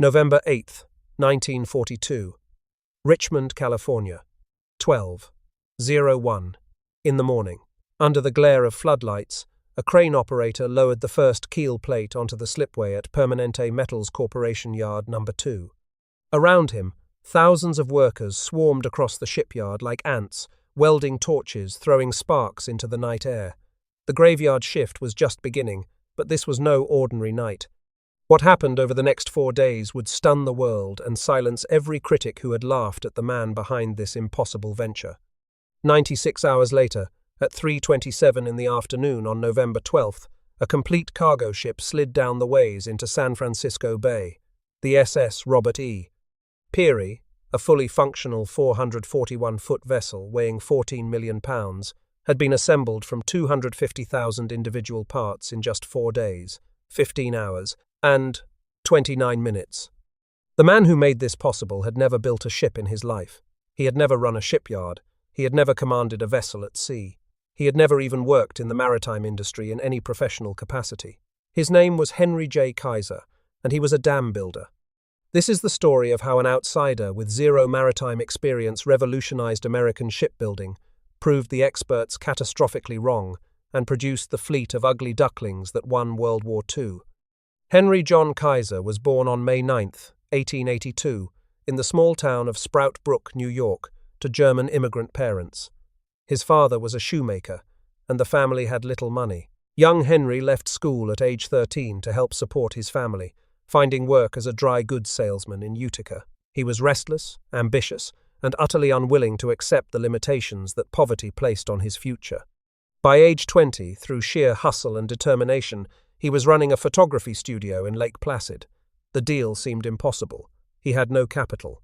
November 8, 1942. Richmond, California. 12:01 in the morning. Under the glare of floodlights, a crane operator lowered the first keel plate onto the slipway at Permanente Metals Corporation Yard No. 2. Around him, thousands of workers swarmed across the shipyard like ants, welding torches, throwing sparks into the night air. The graveyard shift was just beginning, but this was no ordinary night. What happened over the next 4 days would stun the world and silence every critic who had laughed at the man behind this impossible venture. 96 hours later, at 3:27 in the afternoon on November 12th, a complete cargo ship slid down the ways into San Francisco Bay, the SS Robert E. Peary, a fully functional 441-foot vessel weighing 14 million pounds, had been assembled from 250,000 individual parts in just 4 days, 15 hours, and 29 minutes. The man who made this possible had never built a ship in his life. He had never run a shipyard. He had never commanded a vessel at sea. He had never even worked in the maritime industry in any professional capacity. His name was Henry J. Kaiser, and he was a dam builder. This is the story of how an outsider with zero maritime experience revolutionized American shipbuilding, proved the experts catastrophically wrong, and produced the fleet of ugly ducklings that won World War II. Henry John Kaiser was born on May 9, 1882, in the small town of Sprout Brook, New York, to German immigrant parents. His father was a shoemaker, and the family had little money. Young Henry left school at age 13 to help support his family, finding work as a dry goods salesman in Utica. He was restless, ambitious, and utterly unwilling to accept the limitations that poverty placed on his future. By age 20, through sheer hustle and determination, he was running a photography studio in Lake Placid. The deal seemed impossible. He had no capital.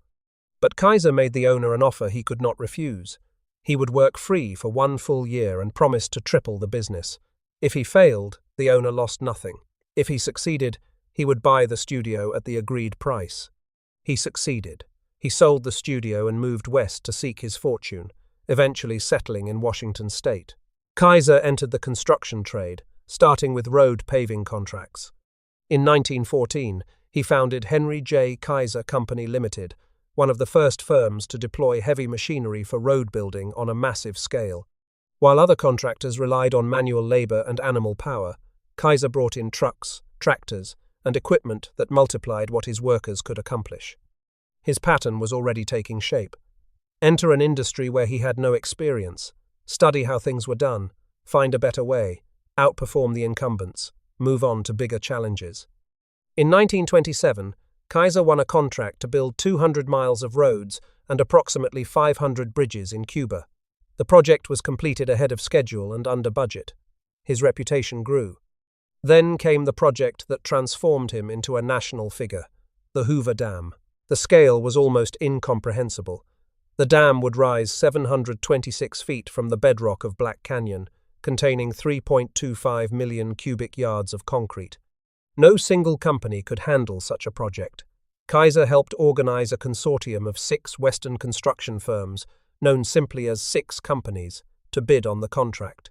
But Kaiser made the owner an offer he could not refuse. He would work free for 1 full year and promised to triple the business. If he failed, the owner lost nothing. If he succeeded, he would buy the studio at the agreed price. He succeeded. He sold the studio and moved west to seek his fortune, eventually settling in Washington state. Kaiser entered the construction trade, starting with road paving contracts. In 1914, he founded Henry J. Kaiser Company Limited, one of the first firms to deploy heavy machinery for road building on a massive scale. While other contractors relied on manual labor and animal power, Kaiser brought in trucks, tractors, and equipment that multiplied what his workers could accomplish. His pattern was already taking shape. Enter an industry where he had no experience, study how things were done, find a better way, outperform the incumbents, move on to bigger challenges. In 1927, Kaiser won a contract to build 200 miles of roads and approximately 500 bridges in Cuba. The project was completed ahead of schedule and under budget. His reputation grew. Then came the project that transformed him into a national figure, the Hoover Dam. The scale was almost incomprehensible. The dam would rise 726 feet from the bedrock of Black Canyon, containing 3.25 million cubic yards of concrete. No single company could handle such a project. Kaiser helped organize a consortium of 6 Western construction firms, known simply as 6 companies, to bid on the contract.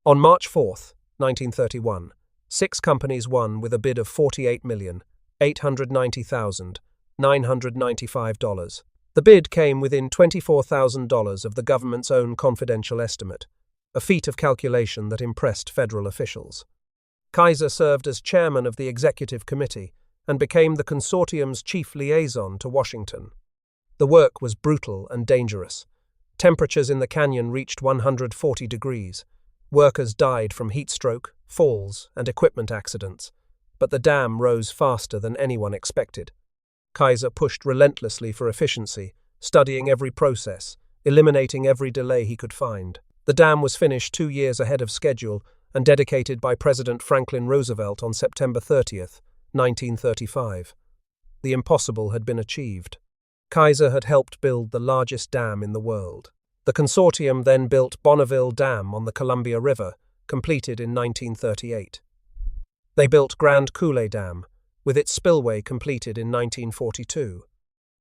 On March 4, 1931, 6 companies won with a bid of $48,890,995. The bid came within $24,000 of the government's own confidential estimate, a feat of calculation that impressed federal officials. Kaiser served as chairman of the executive committee and became the consortium's chief liaison to Washington. The work was brutal and dangerous. Temperatures in the canyon reached 140 degrees. Workers died from heat stroke, falls, and equipment accidents, but the dam rose faster than anyone expected. Kaiser pushed relentlessly for efficiency, studying every process, eliminating every delay he could find. The dam was finished 2 years ahead of schedule and dedicated by President Franklin Roosevelt on September 30, 1935. The impossible had been achieved. Kaiser had helped build the largest dam in the world. The consortium then built Bonneville Dam on the Columbia River, completed in 1938. They built Grand Coulee Dam, with its spillway completed in 1942.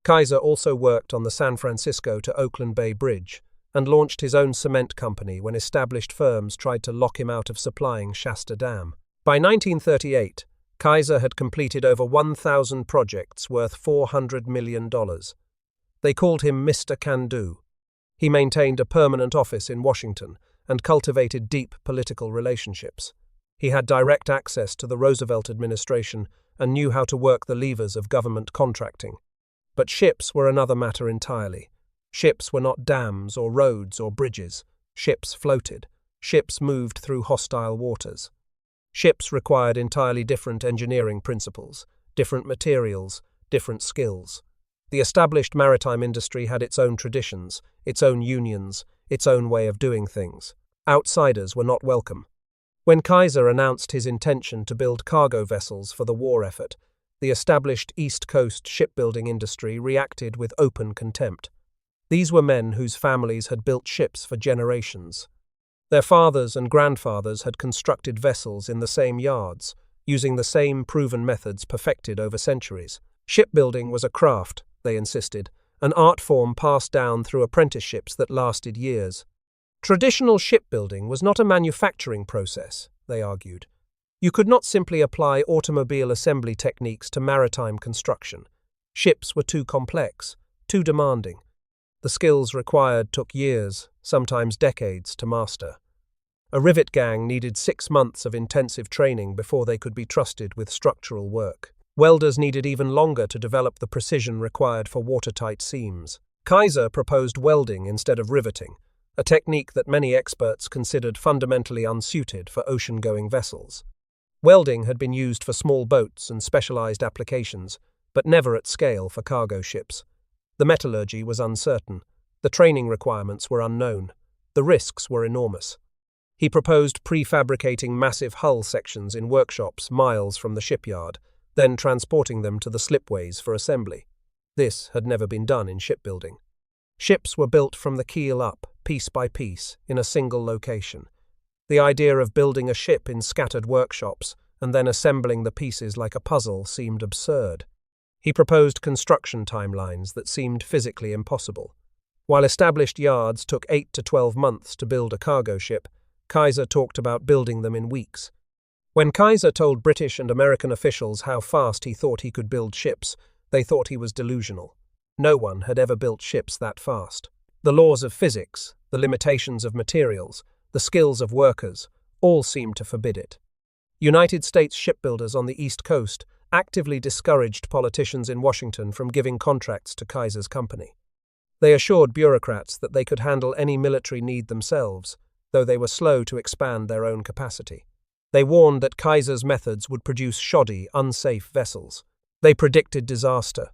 Kaiser also worked on the San Francisco to Oakland Bay Bridge, and launched his own cement company when established firms tried to lock him out of supplying Shasta Dam. By 1938, Kaiser had completed over 1,000 projects worth $400 million. They called him Mr. Can-Do. He maintained a permanent office in Washington and cultivated deep political relationships. He had direct access to the Roosevelt administration and knew how to work the levers of government contracting. But ships were another matter entirely. Ships were not dams or roads or bridges. Ships floated. Ships moved through hostile waters. Ships required entirely different engineering principles, different materials, different skills. The established maritime industry had its own traditions, its own unions, its own way of doing things. Outsiders were not welcome. When Kaiser announced his intention to build cargo vessels for the war effort, the established East Coast shipbuilding industry reacted with open contempt. These were men whose families had built ships for generations. Their fathers and grandfathers had constructed vessels in the same yards, using the same proven methods perfected over centuries. Shipbuilding was a craft, they insisted, an art form passed down through apprenticeships that lasted years. Traditional shipbuilding was not a manufacturing process, they argued. You could not simply apply automobile assembly techniques to maritime construction. Ships were too complex, too demanding. The skills required took years, sometimes decades, to master. A rivet gang needed 6 months of intensive training before they could be trusted with structural work. Welders needed even longer to develop the precision required for watertight seams. Kaiser proposed welding instead of riveting, a technique that many experts considered fundamentally unsuited for ocean-going vessels. Welding had been used for small boats and specialized applications, but never at scale for cargo ships. The metallurgy was uncertain. The training requirements were unknown. The risks were enormous. He proposed prefabricating massive hull sections in workshops miles from the shipyard, then transporting them to the slipways for assembly. This had never been done in shipbuilding. Ships were built from the keel up, piece by piece, in a single location. The idea of building a ship in scattered workshops and then assembling the pieces like a puzzle seemed absurd. He proposed construction timelines that seemed physically impossible. While established yards took 8 to 12 months to build a cargo ship, Kaiser talked about building them in weeks. When Kaiser told British and American officials how fast he thought he could build ships, they thought he was delusional. No one had ever built ships that fast. The laws of physics, the limitations of materials, the skills of workers, all seemed to forbid it. United States shipbuilders on the East Coast actively discouraged politicians in Washington from giving contracts to Kaiser's company. They assured bureaucrats that they could handle any military need themselves, though they were slow to expand their own capacity. They warned that Kaiser's methods would produce shoddy, unsafe vessels. They predicted disaster.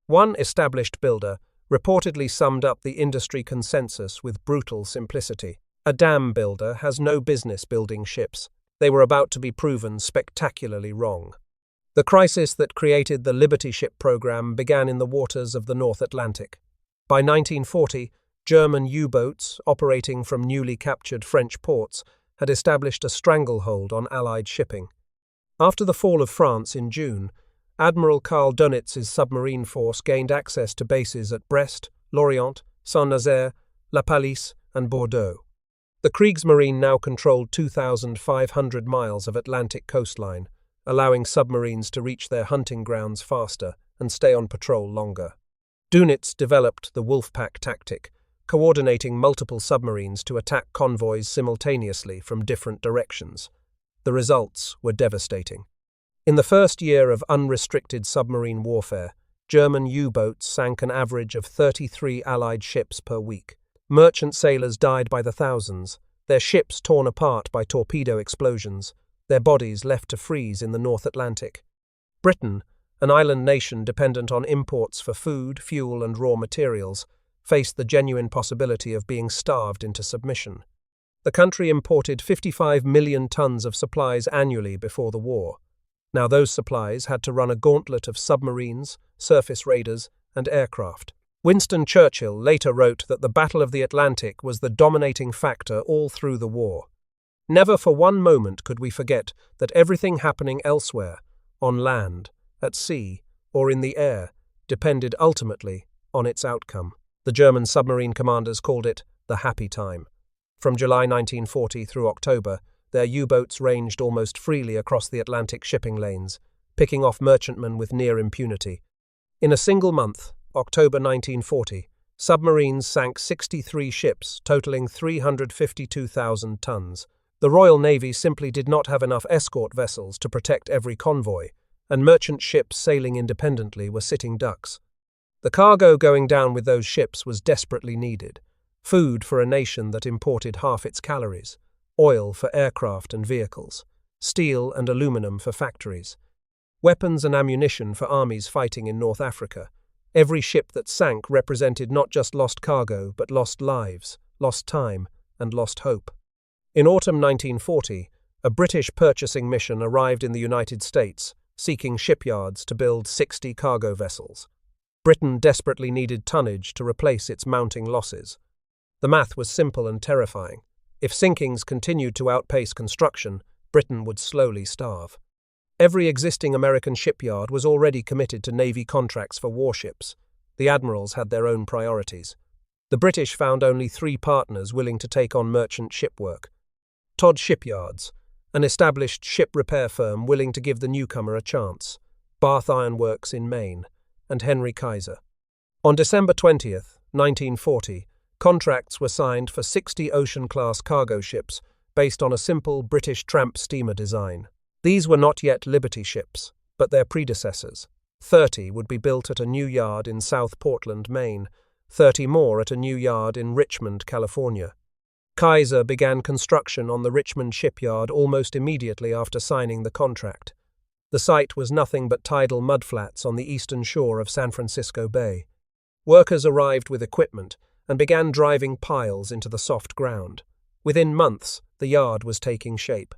One established builder reportedly summed up the industry consensus with brutal simplicity. A dam builder has no business building ships. They were about to be proven spectacularly wrong. The crisis that created the Liberty Ship program began in the waters of the North Atlantic. By 1940, German U-boats operating from newly captured French ports had established a stranglehold on Allied shipping. After the fall of France in June, Admiral Karl Dönitz's submarine force gained access to bases at Brest, Lorient, Saint-Nazaire, La Pallice, and Bordeaux. The Kriegsmarine now controlled 2,500 miles of Atlantic coastline, allowing submarines to reach their hunting grounds faster and stay on patrol longer. Dönitz developed the Wolfpack tactic, coordinating multiple submarines to attack convoys simultaneously from different directions. The results were devastating. In the first year of unrestricted submarine warfare, German U-boats sank an average of 33 Allied ships per week. Merchant sailors died by the thousands, their ships torn apart by torpedo explosions, their bodies left to freeze in the North Atlantic. Britain, an island nation dependent on imports for food, fuel, and raw materials, faced the genuine possibility of being starved into submission. The country imported 55 million tons of supplies annually before the war. Now those supplies had to run a gauntlet of submarines, surface raiders, and aircraft. Winston Churchill later wrote that the Battle of the Atlantic was the dominating factor all through the war. Never for one moment could we forget that everything happening elsewhere, on land, at sea, or in the air, depended ultimately on its outcome. The German submarine commanders called it the happy time. From July 1940 through October, their U-boats ranged almost freely across the Atlantic shipping lanes, picking off merchantmen with near impunity. In a single month, October 1940, submarines sank 63 ships, totaling 352,000 tons. The Royal Navy simply did not have enough escort vessels to protect every convoy, and merchant ships sailing independently were sitting ducks. The cargo going down with those ships was desperately needed: food for a nation that imported half its calories, oil for aircraft and vehicles, steel and aluminum for factories, weapons and ammunition for armies fighting in North Africa. Every ship that sank represented not just lost cargo, but lost lives, lost time, and lost hope. In autumn 1940, a British purchasing mission arrived in the United States, seeking shipyards to build 60 cargo vessels. Britain desperately needed tonnage to replace its mounting losses. The math was simple and terrifying. If sinkings continued to outpace construction, Britain would slowly starve. Every existing American shipyard was already committed to Navy contracts for warships. The admirals had their own priorities. The British found only 3 partners willing to take on merchant ship work: Todd Shipyards, an established ship repair firm willing to give the newcomer a chance; Bath Iron Works in Maine; and Henry Kaiser. On December 20th, 1940, contracts were signed for 60 Ocean-class cargo ships based on a simple British tramp steamer design. These were not yet Liberty ships, but their predecessors. 30 would be built at a new yard in South Portland, Maine, 30 more at a new yard in Richmond, California. Kaiser began construction on the Richmond shipyard almost immediately after signing the contract. The site was nothing but tidal mudflats on the eastern shore of San Francisco Bay. Workers arrived with equipment and began driving piles into the soft ground. Within months, the yard was taking shape.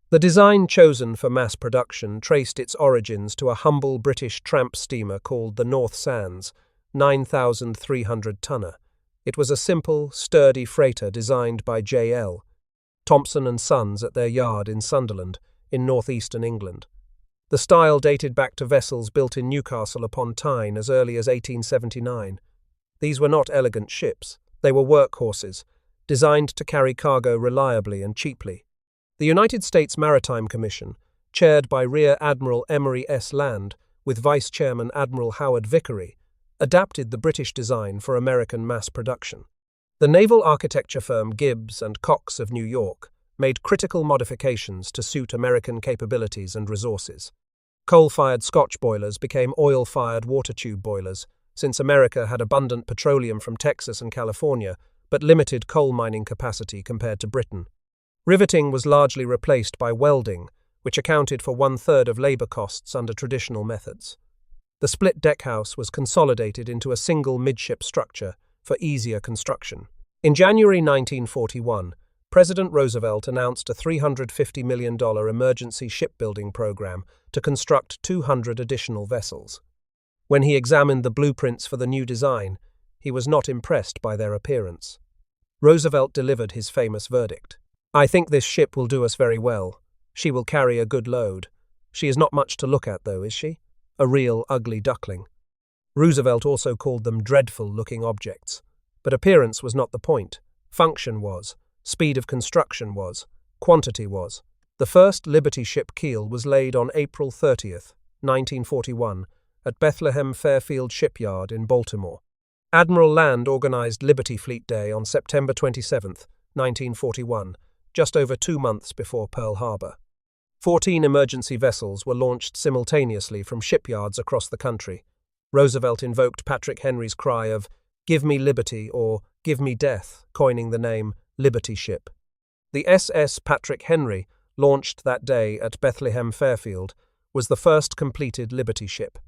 The design chosen for mass production traced its origins to a humble British tramp steamer called the North Sands, 9,300-tonner. It was a simple, sturdy freighter designed by J.L. Thompson & Sons at their yard in Sunderland, in northeastern England. The style dated back to vessels built in Newcastle upon Tyne as early as 1879. These were not elegant ships. They were workhorses, designed to carry cargo reliably and cheaply. The United States Maritime Commission, chaired by Rear Admiral Emory S. Land, with Vice Chairman Admiral Howard Vickery, adapted the British design for American mass production. The naval architecture firm Gibbs and Cox of New York made critical modifications to suit American capabilities and resources. Coal-fired Scotch boilers became oil-fired water tube boilers, since America had abundant petroleum from Texas and California, but limited coal mining capacity compared to Britain. Riveting was largely replaced by welding, which accounted for 1/3 of labor costs under traditional methods. The split deckhouse was consolidated into a single midship structure for easier construction. In January 1941, President Roosevelt announced a $350 million emergency shipbuilding program to construct 200 additional vessels. When he examined the blueprints for the new design, he was not impressed by their appearance. Roosevelt delivered his famous verdict: "I think this ship will do us very well. She will carry a good load. She is not much to look at, though, is she? A real ugly duckling." Roosevelt also called them dreadful-looking objects. But appearance was not the point. Function was. Speed of construction was. Quantity was. The first Liberty ship keel was laid on April 30th, 1941, at Bethlehem Fairfield Shipyard in Baltimore. Admiral Land organized Liberty Fleet Day on September 27th, 1941, just over 2 months before Pearl Harbor. 14 emergency vessels were launched simultaneously from shipyards across the country. Roosevelt invoked Patrick Henry's cry of "Give me liberty" or "Give me death," coining the name Liberty Ship. The SS Patrick Henry, launched that day at Bethlehem Fairfield, was the first completed Liberty ship.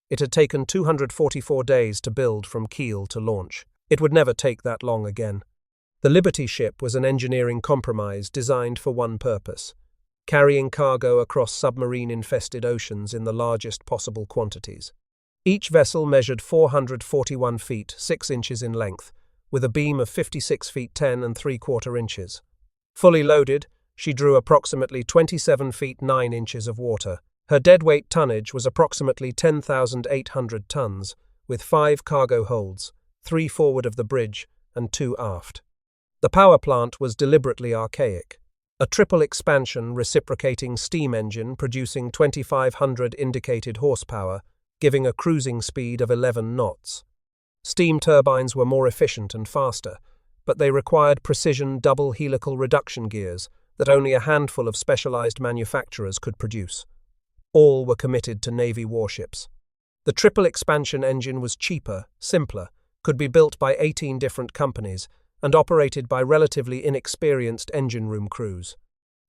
It had taken 244 days to build from keel to launch. It would never take that long again. The Liberty ship was an engineering compromise designed for one purpose: carrying cargo across submarine-infested oceans in the largest possible quantities. Each vessel measured 441 feet 6 inches in length, with a beam of 56 feet 10 3/4 inches. Fully loaded, she drew approximately 27 feet 9 inches of water. Her deadweight tonnage was approximately 10,800 tons, with 5 cargo holds, 3 forward of the bridge and 2 aft. The power plant was deliberately archaic. a triple expansion reciprocating steam engine producing 2,500 indicated horsepower, giving a cruising speed of 11 knots. Steam turbines were more efficient and faster, but they required precision double helical reduction gears that only a handful of specialized manufacturers could produce. All were committed to Navy warships. The triple expansion engine was cheaper, simpler, could be built by 18 different companies, and operated by relatively inexperienced engine room crews.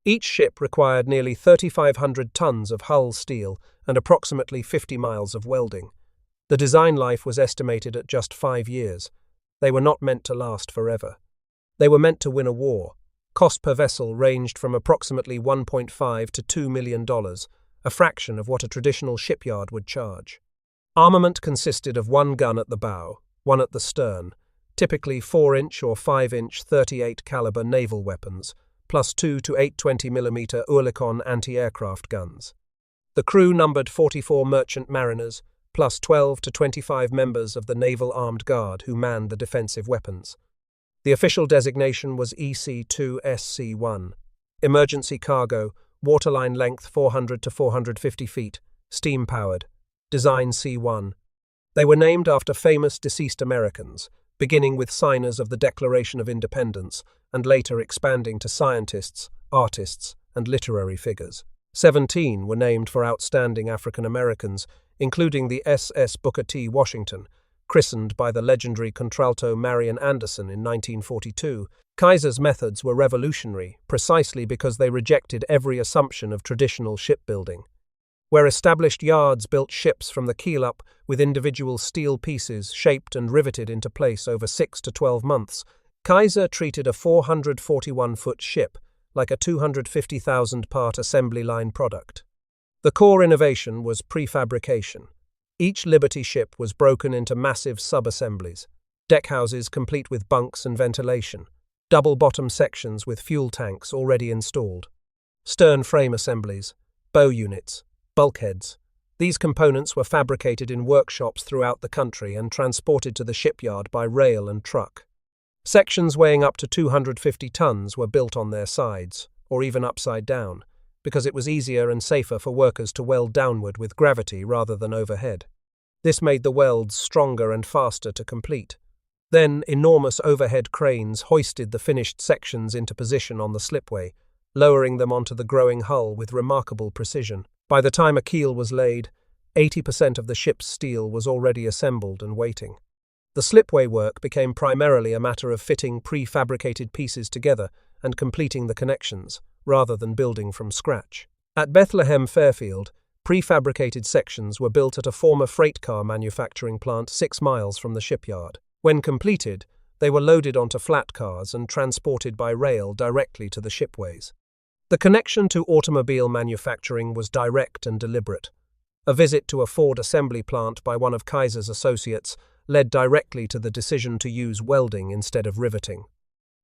Each ship required nearly 3,500 tons of hull steel and approximately 50 miles of welding. The design life was estimated at just 5 years. They were not meant to last forever. They were meant to win a war. Cost per vessel ranged from approximately $1.5 to $2 million, a fraction of what a traditional shipyard would charge. Armament consisted of one gun at the bow, one at the stern, typically 4-inch or 5-inch 38 caliber naval weapons, plus 2 to 8 20mm Oerlikon anti-aircraft guns. The crew numbered 44 merchant mariners, plus 12 to 25 members of the Naval Armed Guard who manned the defensive weapons. The official designation was EC2SC1. Emergency cargo, waterline length 400 to 450 feet, steam-powered. Design C1. They were named after famous deceased Americans, beginning with signers of the Declaration of Independence and later expanding to scientists, artists, and literary figures. 17 were named for outstanding African Americans, including the SS Booker T. Washington, christened by the legendary contralto Marian Anderson in 1942. Kaiser's methods were revolutionary precisely because they rejected every assumption of traditional shipbuilding. Where established yards built ships from the keel up with individual steel pieces shaped and riveted into place over 6 to 12 months, Kaiser treated a 441-foot ship like a 250,000-part assembly line product. The core innovation was prefabrication. Each Liberty ship was broken into massive sub-assemblies, deckhouses complete with bunks and ventilation, double-bottom sections with fuel tanks already installed, stern frame assemblies, bow units, bulkheads. These components were fabricated in workshops throughout the country and transported to the shipyard by rail and truck. Sections weighing up to 250 tons were built on their sides, or even upside down, because it was easier and safer for workers to weld downward with gravity rather than overhead. This made the welds stronger and faster to complete. Then enormous overhead cranes hoisted the finished sections into position on the slipway, lowering them onto the growing hull with remarkable precision. By the time a keel was laid, 80% of the ship's steel was already assembled and waiting. The slipway work became primarily a matter of fitting prefabricated pieces together and completing the connections, rather than building from scratch. At Bethlehem Fairfield, prefabricated sections were built at a former freight car manufacturing plant 6 miles from the shipyard. When completed, they were loaded onto flat cars and transported by rail directly to the shipways. The connection to automobile manufacturing was direct and deliberate. A visit to a Ford assembly plant by one of Kaiser's associates led directly to the decision to use welding instead of riveting.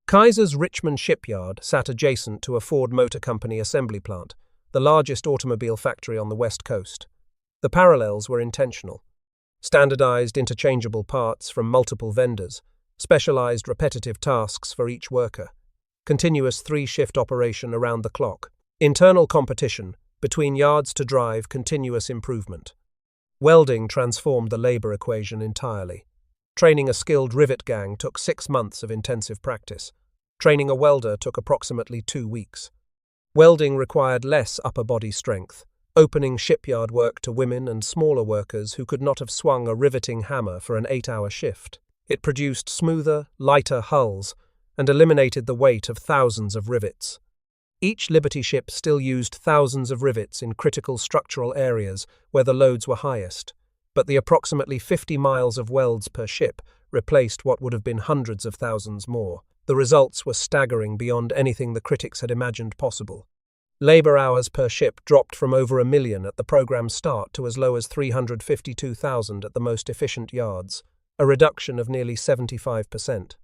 Kaiser's Richmond shipyard sat adjacent to a Ford Motor Company assembly plant, the largest automobile factory on the West Coast. The parallels were intentional. Standardized interchangeable parts from multiple vendors, specialized repetitive tasks for each worker, continuous 3-shift operation around the clock, internal competition between yards to drive continuous improvement. Welding transformed the labor equation entirely. Training a skilled rivet gang took 6 months of intensive practice. Training a welder took approximately 2 weeks. Welding required less upper body strength, opening shipyard work to women and smaller workers who could not have swung a riveting hammer for an 8-hour shift. It produced smoother, lighter hulls and eliminated the weight of thousands of rivets. Each Liberty ship still used thousands of rivets in critical structural areas where the loads were highest, but the approximately 50 miles of welds per ship replaced what would have been hundreds of thousands more. The results were staggering beyond anything the critics had imagined possible. Labor hours per ship dropped from over 1 million at the program's start to as low as 352,000 at the most efficient yards, a reduction of nearly 75%.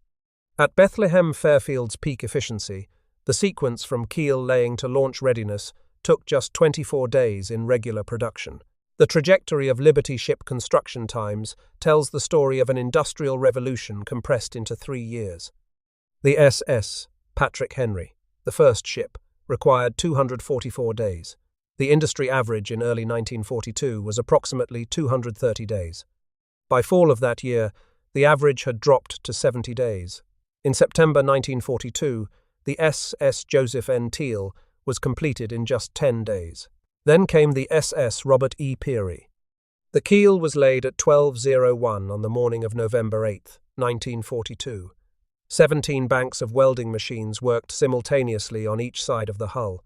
At Bethlehem Fairfield's peak efficiency, the sequence from keel laying to launch readiness took just 24 days in regular production. The trajectory of Liberty ship construction times tells the story of an industrial revolution compressed into 3 years. The SS Patrick Henry, the first ship, required 244 days. The industry average in early 1942 was approximately 230 days. By fall of that year, the average had dropped to 70 days. In September 1942, the SS Joseph N. Teal was completed in just 10 days. Then came the SS Robert E. Peary. The keel was laid at 12:01 on the morning of November 8, 1942. 17 banks of welding machines worked simultaneously on each side of the hull.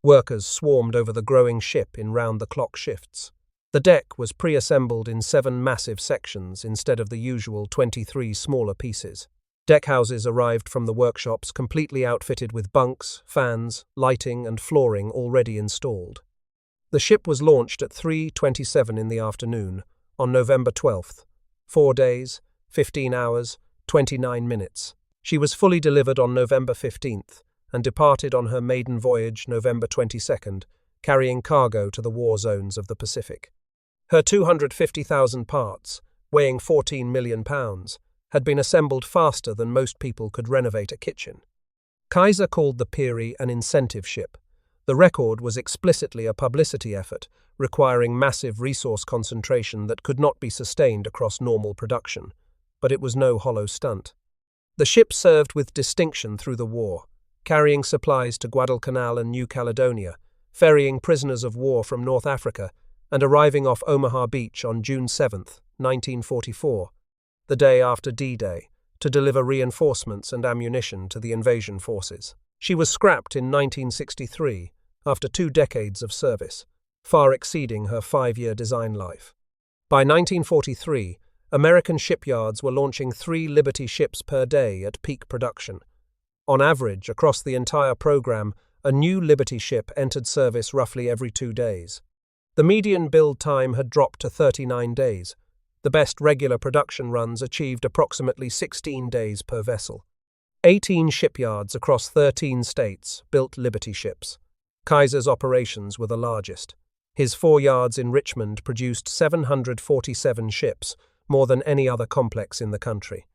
Workers swarmed over the growing ship in round-the-clock shifts. The deck was pre-assembled in 7 massive sections instead of the usual 23 smaller pieces. Deckhouses arrived from the workshops completely outfitted with bunks, fans, lighting and flooring already installed. The ship was launched at 3:27 in the afternoon on November 12th. 4 days, 15 hours, 29 minutes. She was fully delivered on November 15th and departed on her maiden voyage November 22nd, carrying cargo to the war zones of the Pacific. Her 250,000 parts, weighing 14 million pounds, had been assembled faster than most people could renovate a kitchen. Kaiser called the Peary an incentive ship. The record was explicitly a publicity effort, requiring massive resource concentration that could not be sustained across normal production. But it was no hollow stunt. The ship served with distinction through the war, carrying supplies to Guadalcanal and New Caledonia, ferrying prisoners of war from North Africa, and arriving off Omaha Beach on June 7, 1944, the day after D-Day, to deliver reinforcements and ammunition to the invasion forces. She was scrapped in 1963, after 2 decades of service, far exceeding her 5-year design life. By 1943, American shipyards were launching 3 Liberty ships per day at peak production. On average, across the entire program, a new Liberty ship entered service roughly every 2 days. The median build time had dropped to 39 days. The best regular production runs achieved approximately 16 days per vessel. 18 shipyards across 13 states built Liberty ships. Kaiser's operations were the largest. His 4 yards in Richmond produced 747 ships, more than any other complex in the country.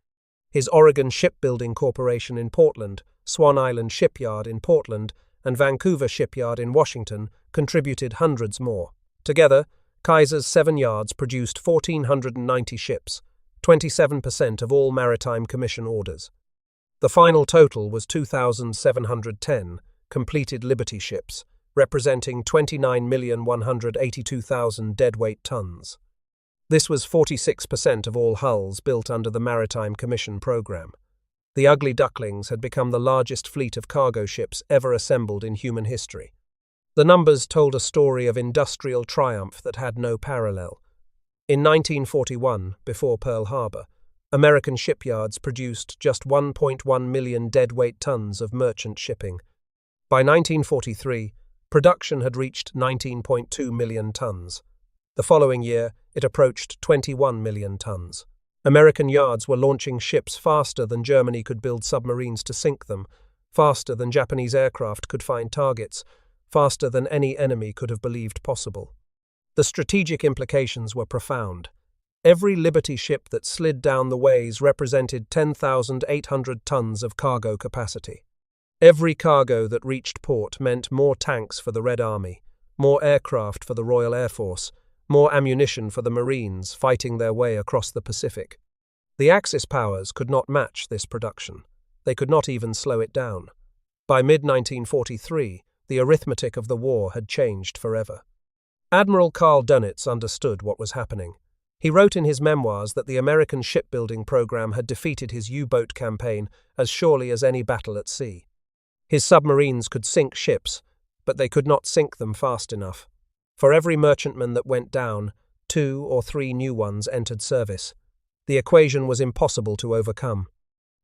His Oregon Shipbuilding Corporation in Portland, Swan Island Shipyard in Portland, and Vancouver Shipyard in Washington contributed hundreds more. Together, Kaiser's 7 yards produced 1,490 ships, 27% of all maritime commission orders. The final total was 2,710 completed Liberty ships, representing 29,182,000 deadweight tons. This was 46% of all hulls built under the Maritime Commission program. The Ugly Ducklings had become the largest fleet of cargo ships ever assembled in human history. The numbers told a story of industrial triumph that had no parallel. In 1941, before Pearl Harbor, American shipyards produced just 1.1 million deadweight tons of merchant shipping. By 1943, production had reached 19.2 million tons. The following year, it approached 21 million tons. American yards were launching ships faster than Germany could build submarines to sink them, faster than Japanese aircraft could find targets, faster than any enemy could have believed possible. The strategic implications were profound. Every Liberty ship that slid down the ways represented 10,800 tons of cargo capacity. Every cargo that reached port meant more tanks for the Red Army, more aircraft for the Royal Air Force, more ammunition for the Marines fighting their way across the Pacific. The Axis powers could not match this production. They could not even slow it down. By mid-1943, the arithmetic of the war had changed forever. Admiral Karl Dönitz understood what was happening. He wrote in his memoirs that the American shipbuilding program had defeated his U-boat campaign as surely as any battle at sea. His submarines could sink ships, but they could not sink them fast enough. For every merchantman that went down, 2 or 3 new ones entered service. The equation was impossible to overcome.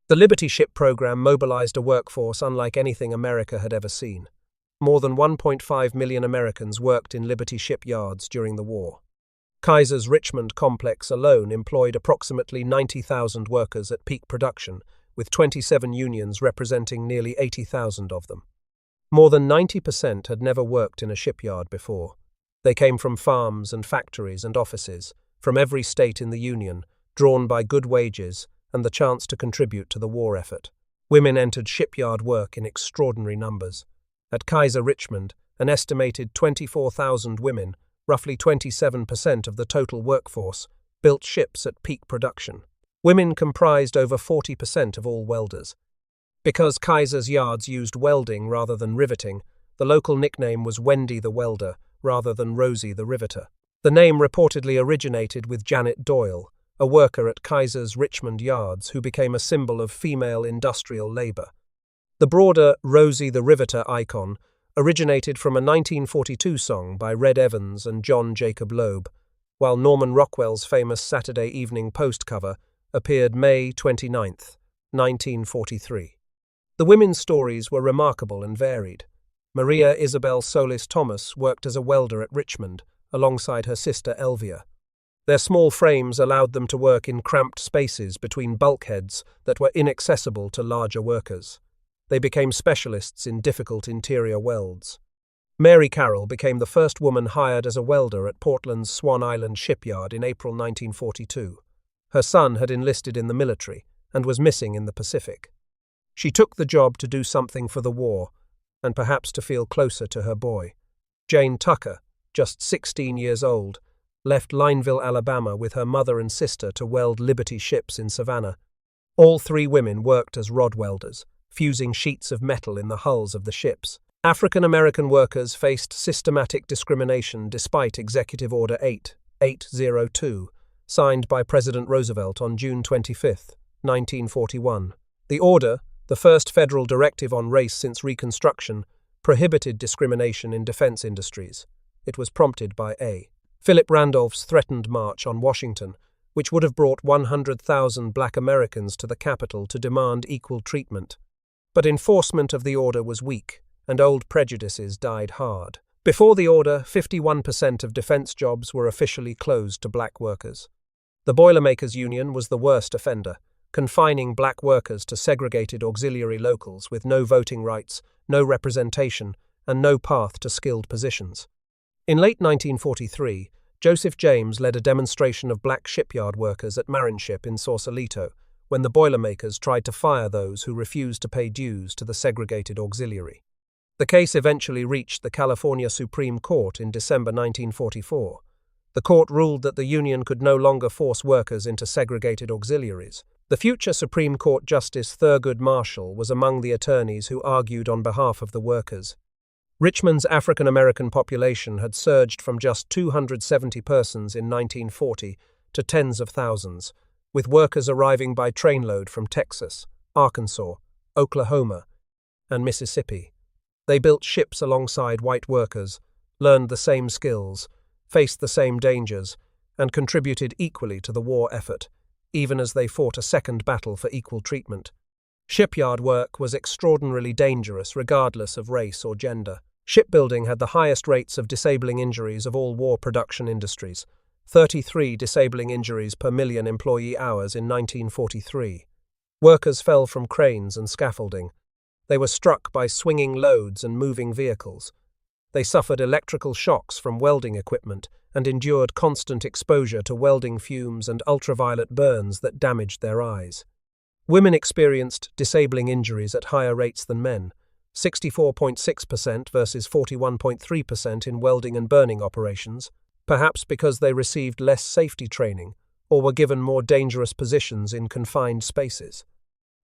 The Liberty ship program mobilized a workforce unlike anything America had ever seen. More than 1.5 million Americans worked in Liberty shipyards during the war. Kaiser's Richmond complex alone employed approximately 90,000 workers at peak production, with 27 unions representing nearly 80,000 of them. More than 90% had never worked in a shipyard before. They came from farms and factories and offices, from every state in the Union, drawn by good wages and the chance to contribute to the war effort. Women entered shipyard work in extraordinary numbers. At Kaiser Richmond, an estimated 24,000 women, roughly 27% of the total workforce, built ships at peak production. Women comprised over 40% of all welders. Because Kaiser's yards used welding rather than riveting, the local nickname was Wendy the Welder rather than Rosie the Riveter. The name reportedly originated with Janet Doyle, a worker at Kaiser's Richmond yards who became a symbol of female industrial labor. The broader Rosie the Riveter icon originated from a 1942 song by Red Evans and John Jacob Loeb, while Norman Rockwell's famous Saturday Evening Post cover appeared May 29, 1943. The women's stories were remarkable and varied. Maria Isabel Solis Thomas worked as a welder at Richmond, alongside her sister Elvia. Their small frames allowed them to work in cramped spaces between bulkheads that were inaccessible to larger workers. They became specialists in difficult interior welds. Mary Carroll became the first woman hired as a welder at Portland's Swan Island shipyard in April 1942. Her son had enlisted in the military and was missing in the Pacific. She took the job to do something for the war, and perhaps to feel closer to her boy. Jane Tucker, just 16 years old, left Lineville, Alabama with her mother and sister to weld Liberty ships in Savannah. All three women worked as rod welders, fusing sheets of metal in the hulls of the ships. African American workers faced systematic discrimination despite Executive Order 802, signed by President Roosevelt on June 25, 1941. The order, the first federal directive on race since Reconstruction, prohibited discrimination in defense industries. It was prompted by A. Philip Randolph's threatened march on Washington, which would have brought 100,000 black Americans to the Capitol to demand equal treatment. But enforcement of the order was weak, and old prejudices died hard. Before the order, 51% of defense jobs were officially closed to black workers. The Boilermakers Union was the worst offender, confining black workers to segregated auxiliary locals with no voting rights, no representation, and no path to skilled positions. In late 1943, Joseph James led a demonstration of black shipyard workers at Marinship in Sausalito, when the Boilermakers tried to fire those who refused to pay dues to the segregated auxiliary. The case eventually reached the California Supreme Court in December 1944. The court ruled that the union could no longer force workers into segregated auxiliaries. The future Supreme Court Justice Thurgood Marshall was among the attorneys who argued on behalf of the workers. Richmond's African American population had surged from just 270 persons in 1940 to tens of thousands, with workers arriving by trainload from Texas, Arkansas, Oklahoma, and Mississippi. They built ships alongside white workers, learned the same skills, faced the same dangers, and contributed equally to the war effort, even as they fought a second battle for equal treatment. Shipyard work was extraordinarily dangerous regardless of race or gender. Shipbuilding had the highest rates of disabling injuries of all war production industries, 33 disabling injuries per million employee hours in 1943. Workers fell from cranes and scaffolding. They were struck by swinging loads and moving vehicles. They suffered electrical shocks from welding equipment and endured constant exposure to welding fumes and ultraviolet burns that damaged their eyes. Women experienced disabling injuries at higher rates than men, 64.6% versus 41.3% in welding and burning operations, perhaps because they received less safety training or were given more dangerous positions in confined spaces.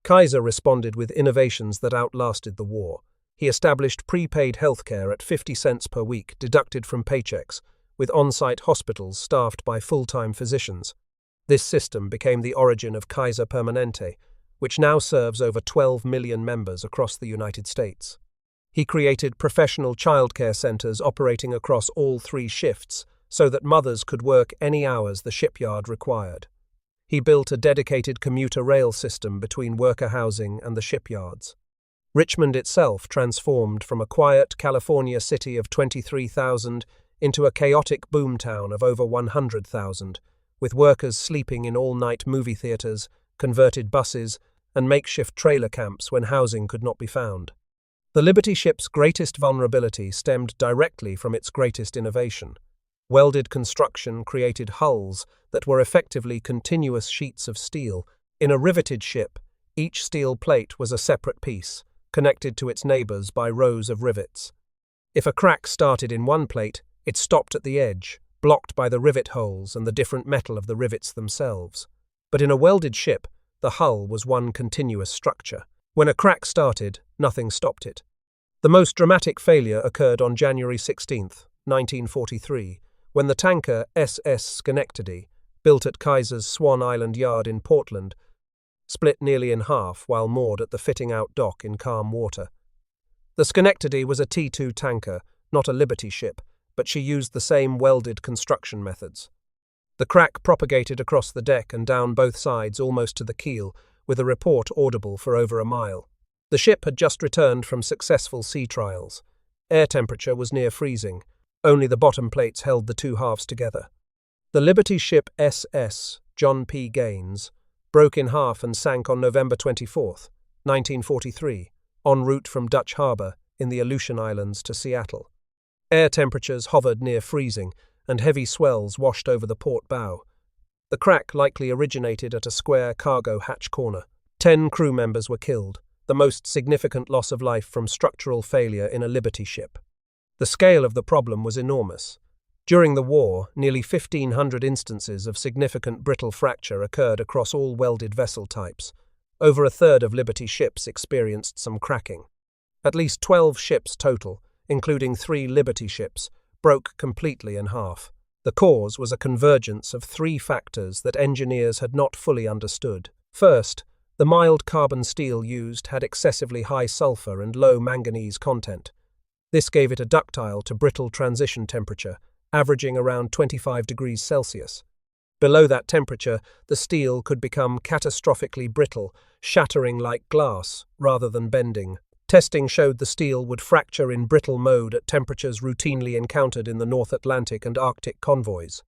Kaiser responded with innovations that outlasted the war. He established prepaid healthcare at 50 cents per week deducted from paychecks, with on-site hospitals staffed by full-time physicians. This system became the origin of Kaiser Permanente, which now serves over 12 million members across the United States. He created professional childcare centers operating across all 3 shifts so that mothers could work any hours the shipyard required. He built a dedicated commuter rail system between worker housing and the shipyards. Richmond itself transformed from a quiet California city of 23,000 into a chaotic boomtown of over 100,000, with workers sleeping in all-night movie theaters, converted buses, and makeshift trailer camps when housing could not be found. The Liberty ship's greatest vulnerability stemmed directly from its greatest innovation. Welded construction created hulls that were effectively continuous sheets of steel. In a riveted ship, each steel plate was a separate piece, connected to its neighbors by rows of rivets. If a crack started in one plate, it stopped at the edge, blocked by the rivet holes and the different metal of the rivets themselves. But in a welded ship, the hull was one continuous structure. When a crack started, nothing stopped it. The most dramatic failure occurred on January 16, 1943, when the tanker SS Schenectady, built at Kaiser's Swan Island Yard in Portland, split nearly in half while moored at the fitting-out dock in calm water. The Schenectady was a T2 tanker, not a Liberty ship, but she used the same welded construction methods. The crack propagated across the deck and down both sides almost to the keel, with a report audible for over a mile. The ship had just returned from successful sea trials. Air temperature was near freezing. Only the bottom plates held the two halves together. The Liberty ship SS John P. Gaines broke in half and sank on November 24, 1943, en route from Dutch Harbor in the Aleutian Islands to Seattle. Air temperatures hovered near freezing, and heavy swells washed over the port bow. The crack likely originated at a square cargo hatch corner. 10 crew members were killed, the most significant loss of life from structural failure in a Liberty ship. The scale of the problem was enormous. During the war, nearly 1,500 instances of significant brittle fracture occurred across all welded vessel types. Over a third of Liberty ships experienced some cracking. At least 12 ships total, including 3 Liberty ships, broke completely in half. The cause was a convergence of 3 factors that engineers had not fully understood. First, the mild carbon steel used had excessively high sulfur and low manganese content. This gave it a ductile to brittle transition temperature, averaging around 25 degrees Celsius. Below that temperature, the steel could become catastrophically brittle, shattering like glass rather than bending. Testing showed the steel would fracture in brittle mode at temperatures routinely encountered in the North Atlantic and Arctic convoys.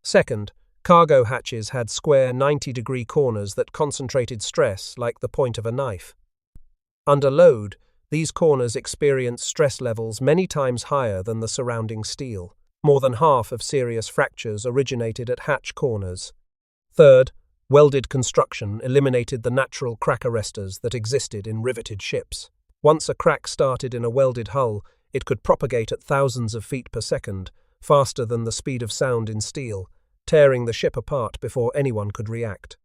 Second, cargo hatches had square 90-degree corners that concentrated stress like the point of a knife. Under load, these corners experienced stress levels many times higher than the surrounding steel. More than half of serious fractures originated at hatch corners. Third, welded construction eliminated the natural crack arresters that existed in riveted ships. Once a crack started in a welded hull, it could propagate at thousands of feet per second, faster than the speed of sound in steel, tearing the ship apart before anyone could react.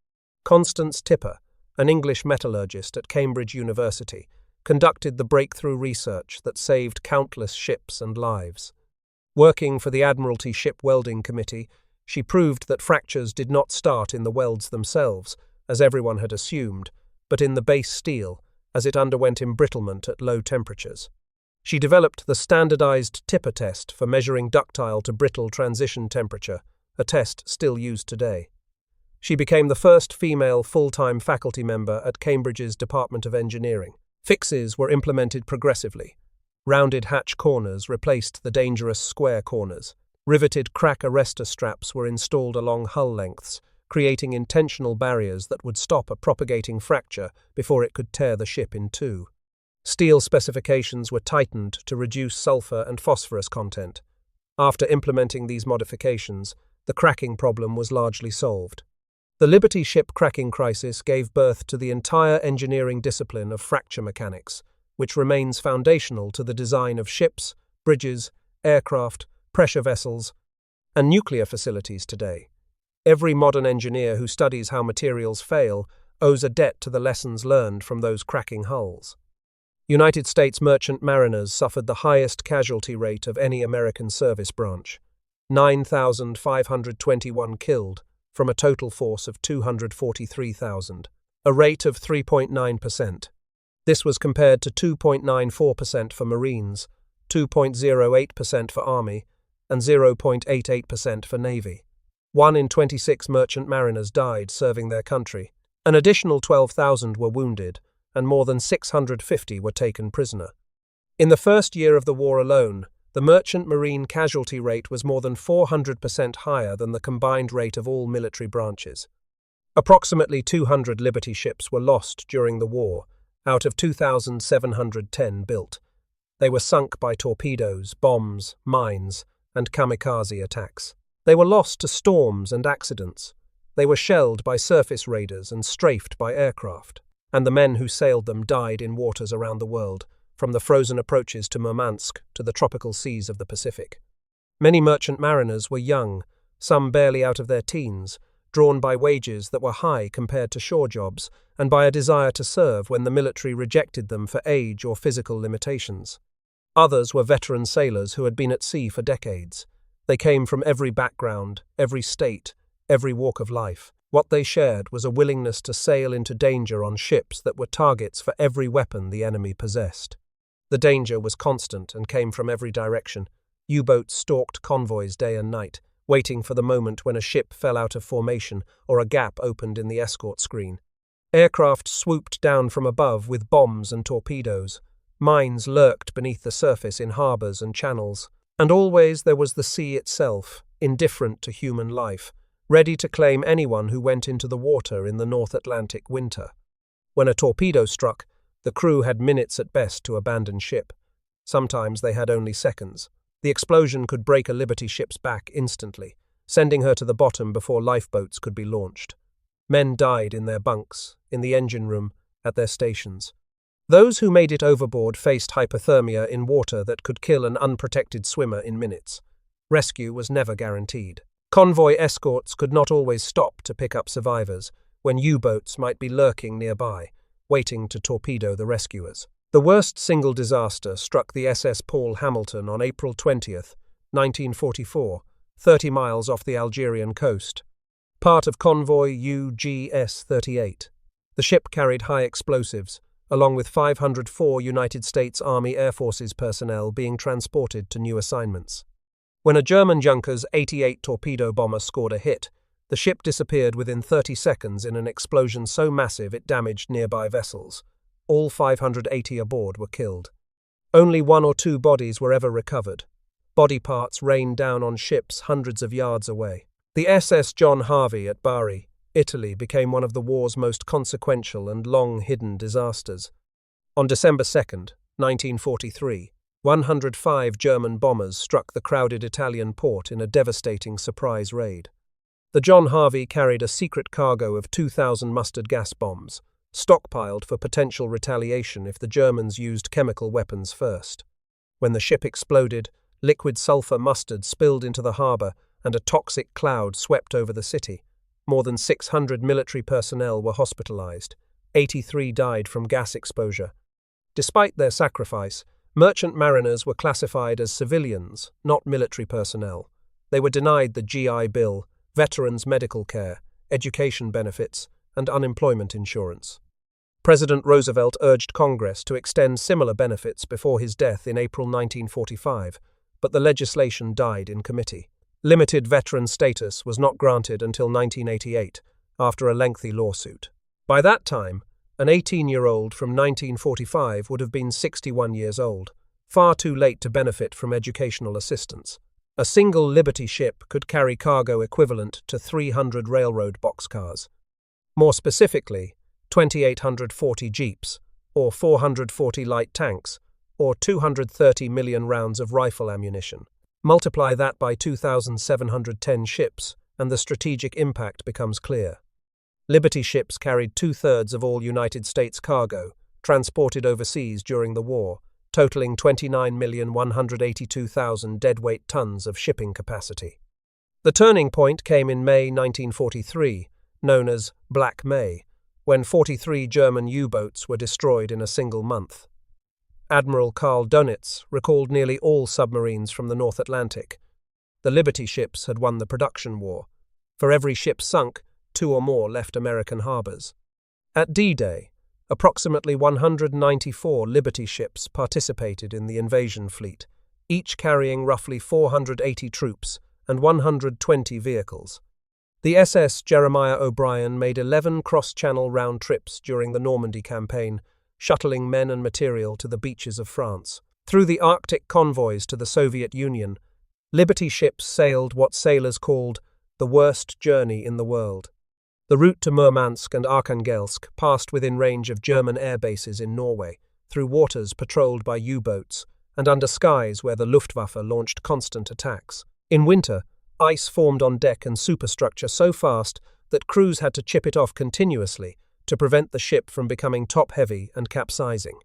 Constance Tipper, an English metallurgist at Cambridge University, conducted the breakthrough research that saved countless ships and lives. Working for the Admiralty Ship Welding Committee, she proved that fractures did not start in the welds themselves, as everyone had assumed, but in the base steel, as it underwent embrittlement at low temperatures. She developed the standardized Tipper test for measuring ductile to brittle transition temperature, a test still used today. She became the first female full-time faculty member at Cambridge's Department of Engineering. Fixes were implemented progressively. Rounded hatch corners replaced the dangerous square corners. Riveted crack arrestor straps were installed along hull lengths, creating intentional barriers that would stop a propagating fracture before it could tear the ship in two. Steel specifications were tightened to reduce sulfur and phosphorus content. After implementing these modifications, the cracking problem was largely solved. The Liberty ship cracking crisis gave birth to the entire engineering discipline of fracture mechanics, which remains foundational to the design of ships, bridges, aircraft, pressure vessels, and nuclear facilities today. Every modern engineer who studies how materials fail owes a debt to the lessons learned from those cracking hulls. United States merchant mariners suffered the highest casualty rate of any American service branch, 9,521 killed from a total force of 243,000, a rate of 3.9%. This was compared to 2.94% for Marines, 2.08% for Army, and 0.88% for Navy. 1 in 26 merchant mariners died serving their country. An additional 12,000 were wounded, and more than 650 were taken prisoner. In the first year of the war alone, the merchant marine casualty rate was more than 400% higher than the combined rate of all military branches. Approximately 200 Liberty ships were lost during the war, out of 2,710 built. They were sunk by torpedoes, bombs, mines, and kamikaze attacks. They were lost to storms and accidents. They were shelled by surface raiders and strafed by aircraft. and the men who sailed them died in waters around the world, from the frozen approaches to Murmansk to the tropical seas of the Pacific. Many merchant mariners were young, some barely out of their teens, drawn by wages that were high compared to shore jobs and by a desire to serve when the military rejected them for age or physical limitations. Others were veteran sailors who had been at sea for decades. They came from every background, every state, every walk of life. What they shared was a willingness to sail into danger on ships that were targets for every weapon the enemy possessed. The danger was constant and came from every direction. U-boats stalked convoys day and night, waiting for the moment when a ship fell out of formation or a gap opened in the escort screen. Aircraft swooped down from above with bombs and torpedoes. Mines lurked beneath the surface in harbours and channels. And always there was the sea itself, indifferent to human life, ready to claim anyone who went into the water in the North Atlantic winter. When a torpedo struck, the crew had minutes at best to abandon ship. Sometimes they had only seconds. The explosion could break a Liberty ship's back instantly, sending her to the bottom before lifeboats could be launched. Men died in their bunks, in the engine room, at their stations. Those who made it overboard faced hypothermia in water that could kill an unprotected swimmer in minutes. Rescue was never guaranteed. Convoy escorts could not always stop to pick up survivors, when U-boats might be lurking nearby, waiting to torpedo the rescuers. The worst single disaster struck the SS Paul Hamilton on April 20th, 1944, 30 miles off the Algerian coast. Part of convoy UGS-38. The ship carried high explosives, along with 504 United States Army Air Forces personnel being transported to new assignments. When a German Junkers 88 torpedo bomber scored a hit, the ship disappeared within 30 seconds in an explosion so massive it damaged nearby vessels. All 580 aboard were killed. Only 1 or 2 bodies were ever recovered. Body parts rained down on ships hundreds of yards away. The SS John Harvey at Bari, Italy, became one of the war's most consequential and long-hidden disasters. On December 2nd, 1943, 105 German bombers struck the crowded Italian port in a devastating surprise raid. The John Harvey carried a secret cargo of 2,000 mustard gas bombs, stockpiled for potential retaliation if the Germans used chemical weapons first. When the ship exploded, liquid sulfur mustard spilled into the harbour and a toxic cloud swept over the city. More than 600 military personnel were hospitalized. 83 died from gas exposure. Despite their sacrifice, merchant mariners were classified as civilians, not military personnel. They were denied the GI Bill, veterans' medical care, education benefits, and unemployment insurance. President Roosevelt urged Congress to extend similar benefits before his death in April 1945, but the legislation died in committee. Limited veteran status was not granted until 1988, after a lengthy lawsuit. By that time, an 18-year-old from 1945 would have been 61 years old, far too late to benefit from educational assistance. A single Liberty ship could carry cargo equivalent to 300 railroad boxcars. More specifically, 2,840 jeeps, or 440 light tanks, or 230 million rounds of rifle ammunition. Multiply that by 2,710 ships, and the strategic impact becomes clear. Liberty ships carried 2/3 of all United States cargo, transported overseas during the war, totaling 29,182,000 deadweight tons of shipping capacity. The turning point came in May 1943, known as Black May, when 43 German U-boats were destroyed in a single month. Admiral Karl Dönitz recalled nearly all submarines from the North Atlantic. The Liberty ships had won the production war. For every ship sunk, 2 or more left American harbors. At D-Day, approximately 194 Liberty ships participated in the invasion fleet, each carrying roughly 480 troops and 120 vehicles. The SS Jeremiah O'Brien made 11 cross-channel round trips during the Normandy campaign, shuttling men and material to the beaches of France. Through the Arctic convoys to the Soviet Union, Liberty ships sailed what sailors called the worst journey in the world. The route to Murmansk and Arkhangelsk passed within range of German air bases in Norway, through waters patrolled by U-boats, and under skies where the Luftwaffe launched constant attacks. In winter, ice formed on deck and superstructure so fast that crews had to chip it off continuously to prevent the ship from becoming top-heavy and capsizing.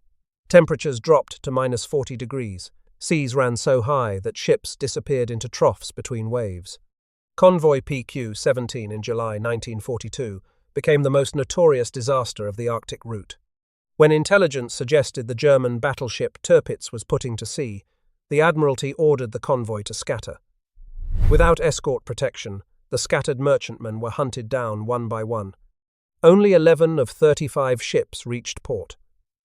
Temperatures dropped to -40 degrees. Seas ran so high that ships disappeared into troughs between waves. Convoy PQ-17 in July 1942 became the most notorious disaster of the Arctic route. When intelligence suggested the German battleship Tirpitz was putting to sea, the Admiralty ordered the convoy to scatter. Without escort protection, the scattered merchantmen were hunted down one by one. Only 11 of 35 ships reached port.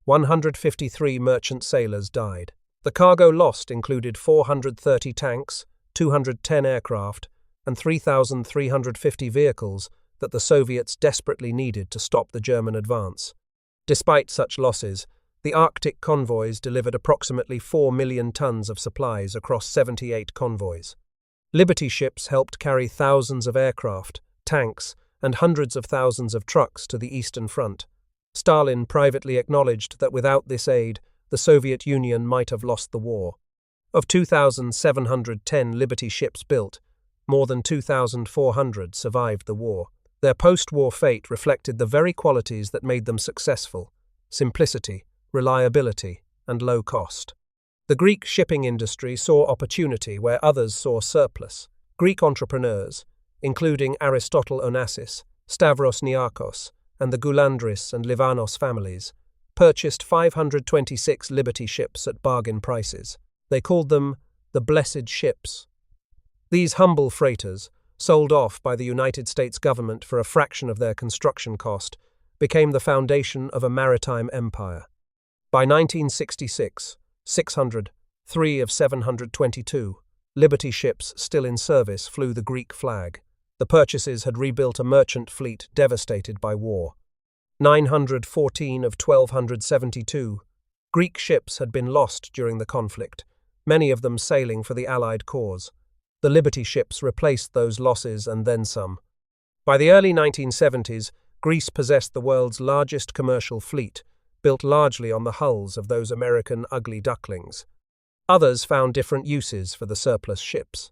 153 merchant sailors died. The cargo lost included 430 tanks, 210 aircraft, and 3,350 vehicles that the Soviets desperately needed to stop the German advance. Despite such losses, the Arctic convoys delivered approximately 4 million tons of supplies across 78 convoys. Liberty ships helped carry thousands of aircraft, tanks, and hundreds of thousands of trucks to the Eastern Front. Stalin privately acknowledged that without this aid, the Soviet Union might have lost the war. Of 2,710 Liberty ships built, more than 2,400 survived the war. Their post-war fate reflected the very qualities that made them successful: simplicity, reliability, and low cost. The Greek shipping industry saw opportunity where others saw surplus. Greek entrepreneurs, including Aristotle Onassis, Stavros Niarchos, and the Goulandris and Livanos families, purchased 526 Liberty ships at bargain prices. They called them the Blessed Ships. These humble freighters, sold off by the United States government for a fraction of their construction cost, became the foundation of a maritime empire. By 1966, 603 of 722 Liberty ships still in service flew the Greek flag. The purchases had rebuilt a merchant fleet devastated by war. 914 of 1,272 Greek ships had been lost during the conflict, many of them sailing for the Allied cause. The Liberty ships replaced those losses and then some. By the early 1970s, Greece possessed the world's largest commercial fleet, built largely on the hulls of those American ugly ducklings. Others found different uses for the surplus ships.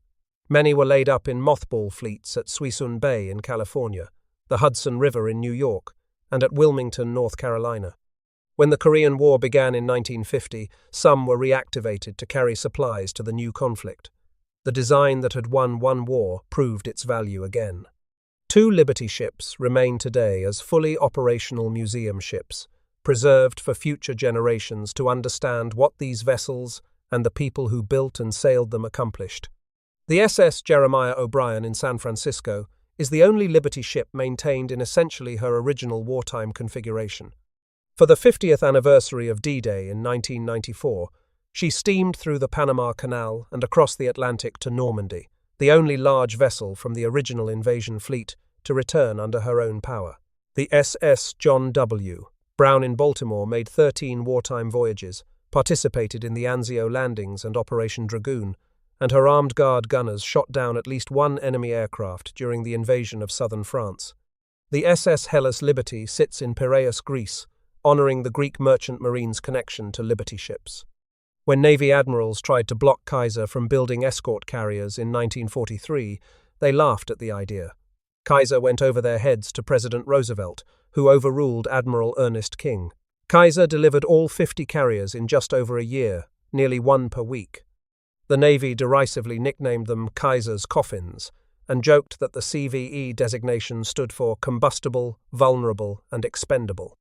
Many were laid up in mothball fleets at Suisun Bay in California, the Hudson River in New York, and at Wilmington, North Carolina. When the Korean War began in 1950, some were reactivated to carry supplies to the new conflict. The design that had won one war proved its value again. 2 Liberty ships remain today as fully operational museum ships, preserved for future generations to understand what these vessels and the people who built and sailed them accomplished. The SS Jeremiah O'Brien in San Francisco is the only Liberty ship maintained in essentially her original wartime configuration. For the 50th anniversary of D-Day in 1994, she steamed through the Panama Canal and across the Atlantic to Normandy, the only large vessel from the original invasion fleet to return under her own power. The SS John W. Brown in Baltimore made 13 wartime voyages, participated in the Anzio landings and Operation Dragoon, and her armed guard gunners shot down at least one enemy aircraft during the invasion of southern France. The SS Hellas Liberty sits in Piraeus, Greece, honouring the Greek merchant marine's connection to Liberty ships. When Navy admirals tried to block Kaiser from building escort carriers in 1943, they laughed at the idea. Kaiser went over their heads to President Roosevelt, who overruled Admiral Ernest King. Kaiser delivered all 50 carriers in just over a year, nearly one per week. The Navy derisively nicknamed them Kaiser's coffins, and joked that the CVE designation stood for combustible, vulnerable, and expendable.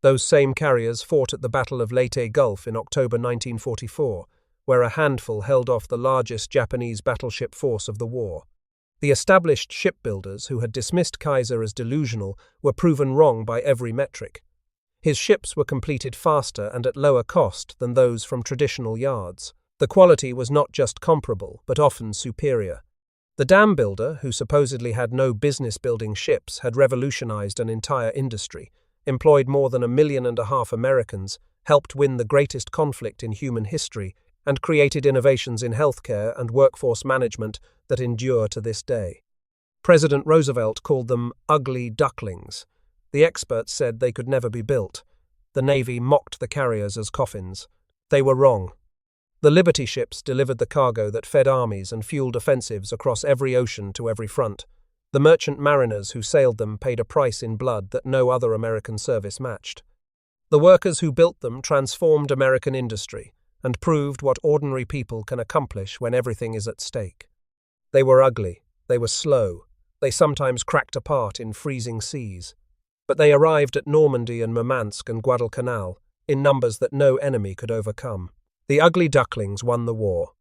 Those same carriers fought at the Battle of Leyte Gulf in October 1944, where a handful held off the largest Japanese battleship force of the war. The established shipbuilders who had dismissed Kaiser as delusional were proven wrong by every metric. His ships were completed faster and at lower cost than those from traditional yards. The quality was not just comparable, but often superior. The dam builder, who supposedly had no business building ships, had revolutionized an entire industry, employed more than 1.5 million Americans, helped win the greatest conflict in human history, and created innovations in healthcare and workforce management that endure to this day. President Roosevelt called them ugly ducklings. The experts said they could never be built. The Navy mocked the carriers as coffins. They were wrong. The Liberty ships delivered the cargo that fed armies and fueled offensives across every ocean to every front. The merchant mariners who sailed them paid a price in blood that no other American service matched. The workers who built them transformed American industry and proved what ordinary people can accomplish when everything is at stake. They were ugly, they were slow, they sometimes cracked apart in freezing seas. But they arrived at Normandy and Murmansk and Guadalcanal in numbers that no enemy could overcome. The ugly ducklings won the war,